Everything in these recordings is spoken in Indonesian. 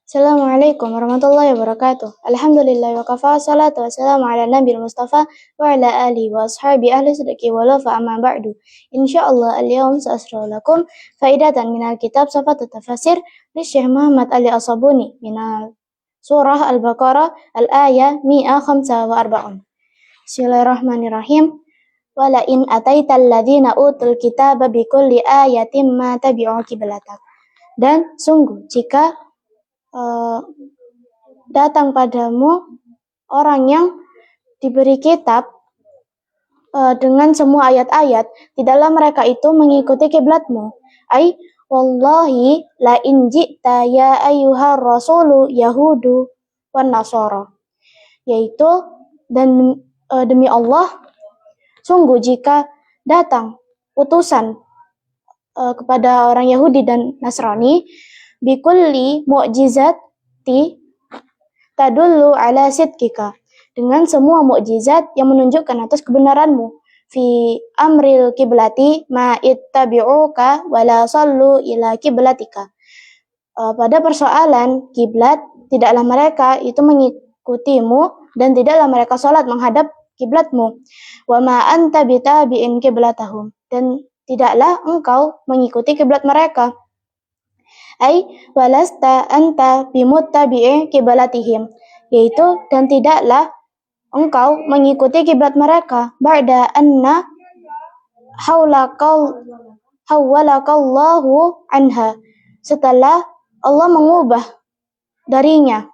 Assalamualaikum warahmatullahi wabarakatuh. Alhamdulillah wa kafa, salatu wassalamu ala nabil mustafa wa ala alihi wa ashabi ahli sidqi wa lafa amma ba'du. Insyaallah al-yawm sa'asra'u lakum faidatan minal kitab safat tafasir li Syekh Muhammad Ali As-Sabuni minal surah Al-Baqarah al-ayah 145. Bismillahirrahmanirrahim. Wala in ataital ladzina utul kitaba bikulli ayatin ma tabi'u qiblatak. Dan sungguh jika datang padamu orang yang diberi kitab dengan semua ayat-ayat, tidaklah mereka itu mengikuti kiblatmu. Ai wallahi la in ji'ta ya ayyuhar rasulu yahudu wan nasara. Yaitu dan demi Allah, sungguh jika datang utusan kepada orang Yahudi dan Nasrani bikulli mu'jizati tadullu ala sidqika, dengan semua mukjizat yang menunjukkan atas kebenaranmu, fi amril kiblati ma ittabi'uka wala sallu ila kiblatika, pada persoalan kiblat tidaklah mereka itu mengikutimu dan tidaklah mereka salat menghadap kiblatmu, wa ma anta bitabi'in kiblatahum, dan tidaklah engkau mengikuti kiblat mereka. Ai walasta anta bimuttabi'i kiblatihim, yaitu dan tidaklah engkau mengikuti kiblat mereka, ba'da anna hawwalakallahu anha, setelah Allah mengubah darinya.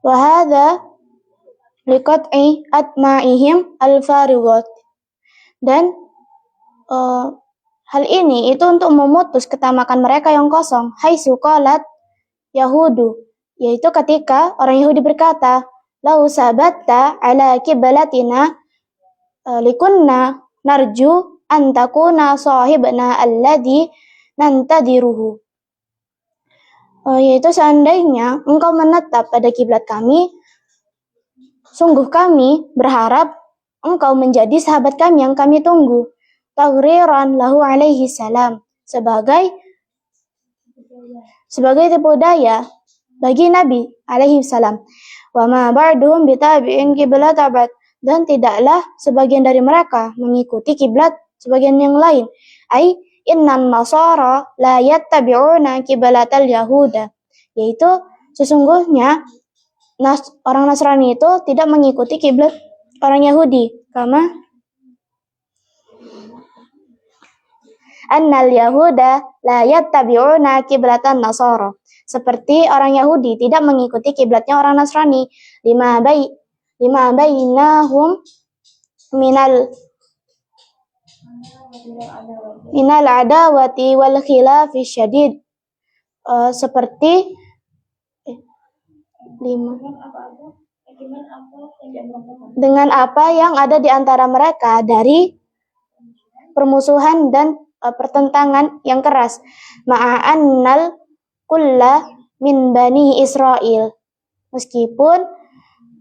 Wa hadza liqat'i atma'ihim al-farighat, dan hal ini itu untuk memutus ketamakan mereka yang kosong. Haitsu qalat Yahudu, yaitu ketika orang Yahudi berkata, lau sabatta ala kiblatina likunna narju an takuna sahibna alladhi nantadiruhu, yaitu seandainya engkau menetap pada kiblat kami, sungguh kami berharap engkau menjadi sahabat kami yang kami tunggu. Taghriran lahu alaihi salam, sebagai tipu daya bagi Nabi alaihi salam. Wa ma ba'duhum bitabi'in kiblat abad, dan tidaklah sebagian dari mereka mengikuti kiblat sebagian yang lain. Ai innan nasara la yattabi'una kiblatal yahuda, yaitu sesungguhnya orang Nasrani itu tidak mengikuti kiblat orang Yahudi, kama annal yahuda la yattabi'una kiblatan nasara, seperti orang Yahudi tidak mengikuti kiblatnya orang Nasrani, lima bainahum minal adawati wal khilafi syadid, seperti dengan apa yang ada di antara mereka dari permusuhan dan pertentangan yang keras. Ma'annal kulla min bani Israel, meskipun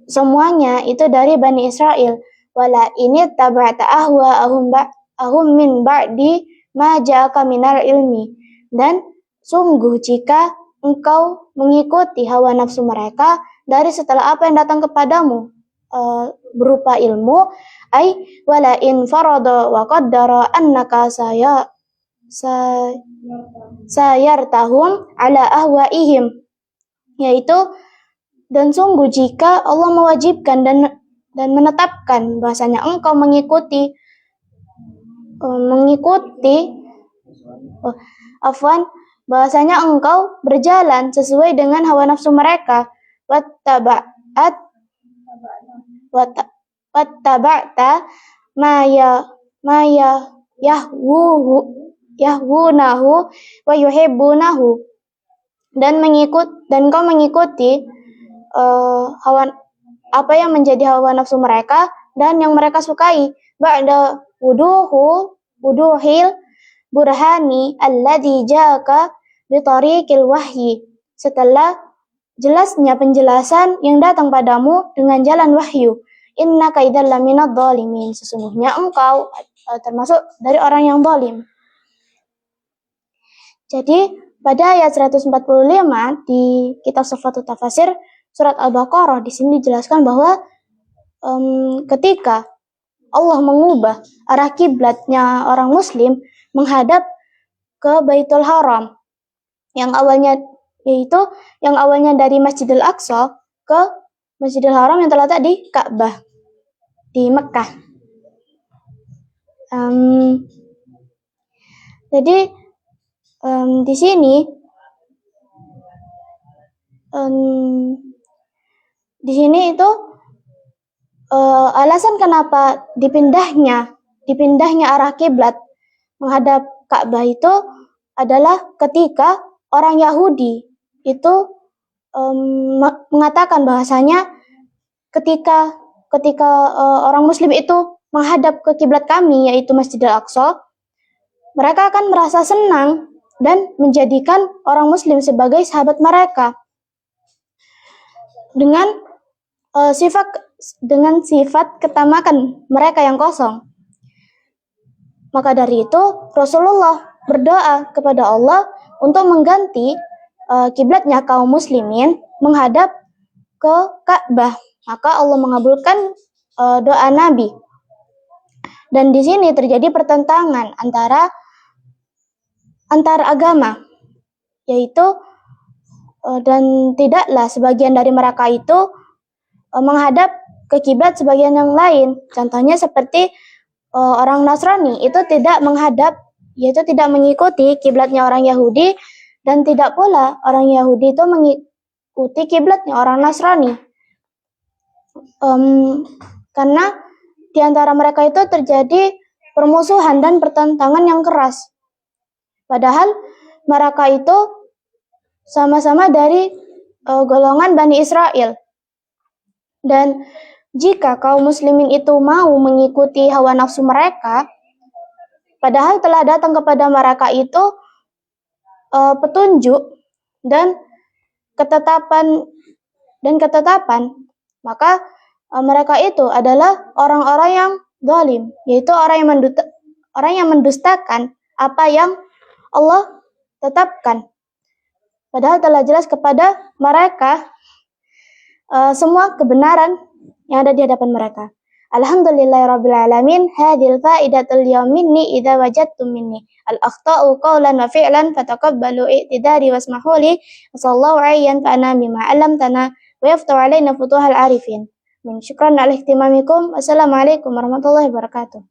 semuanya itu dari Bani Israel. Wala ini taba'ta ahum min ba'di ma ja'aka minal ilmi, dan sungguh jika engkau mengikuti hawa nafsu mereka dari setelah apa yang datang kepadamu berupa ilmu, ai wala in farada wa qaddara annaka sayartahum ala ahwaihim, yaitu dan sungguh jika Allah mewajibkan dan menetapkan bahasanya engkau mengikuti bahasanya engkau berjalan sesuai dengan hawa nafsu mereka, wattaba'ta ma yahwunahu wa yuhibbunahu, dan kau mengikuti apa yang menjadi hawa nafsu mereka dan yang mereka sukai, ba'da wuduhil burhani alladhi ja'aka bitariqil wahyi, setelah jelasnya penjelasan yang datang padamu dengan jalan wahyu. Innaka idzal laminadh dhalimin, sesungguhnya engkau termasuk dari orang yang zalim. Jadi Pada ayat 145 di kitab Sifatul Tafasir surat Al-Baqarah, di sini dijelaskan bahwa ketika Allah mengubah arah kiblatnya orang muslim menghadap ke Baitul Haram, yang awalnya dari Masjidil Aqsa ke Masjidil Haram yang terletak di Ka'bah di Mekah. Jadi di sini itu alasan kenapa dipindahnya arah kiblat menghadap Ka'bah itu adalah ketika orang Yahudi itu mengatakan bahasanya ketika orang Muslim itu menghadap ke kiblat kami, yaitu Masjidil Aqsa, mereka akan merasa senang dan menjadikan orang Muslim sebagai sahabat mereka dengan sifat ketamakan mereka yang kosong. Maka dari itu Rasulullah berdoa kepada Allah untuk mengganti kiblatnya kaum muslimin menghadap ke Ka'bah. Maka Allah mengabulkan doa Nabi. Dan di sini terjadi pertentangan antara agama, yaitu dan tidaklah sebagian dari mereka itu menghadap ke kiblat sebagian yang lain. Contohnya seperti orang Nasrani itu tidak menghadap, yaitu tidak mengikuti kiblatnya orang Yahudi, dan tidak pula orang Yahudi itu mengikuti kiblatnya orang Nasrani. Karena di antara mereka itu terjadi permusuhan dan pertentangan yang keras. Padahal mereka itu sama-sama dari golongan Bani Israel. Dan jika kaum muslimin itu mau mengikuti hawa nafsu mereka, padahal telah datang kepada mereka itu petunjuk dan ketetapan, maka mereka itu adalah orang-orang yang zalim, yaitu orang yang mendustakan apa yang Allah tetapkan. Padahal telah jelas kepada mereka semua kebenaran yang ada di hadapan mereka. Alhamdulillahirabbil alamin. Hadhil faidatul yawminni idza wajadtum minni al-akhta'u qawlan wa fi'lan fataqabbalu i'tidari wasmahu li. Sallallahu alaihi wa ana bima 'allamtana wa yaftu alaina futuhal arifin. Syukran ala ihtimamikum. Wassalamualaikum warahmatullahi wabarakatuh.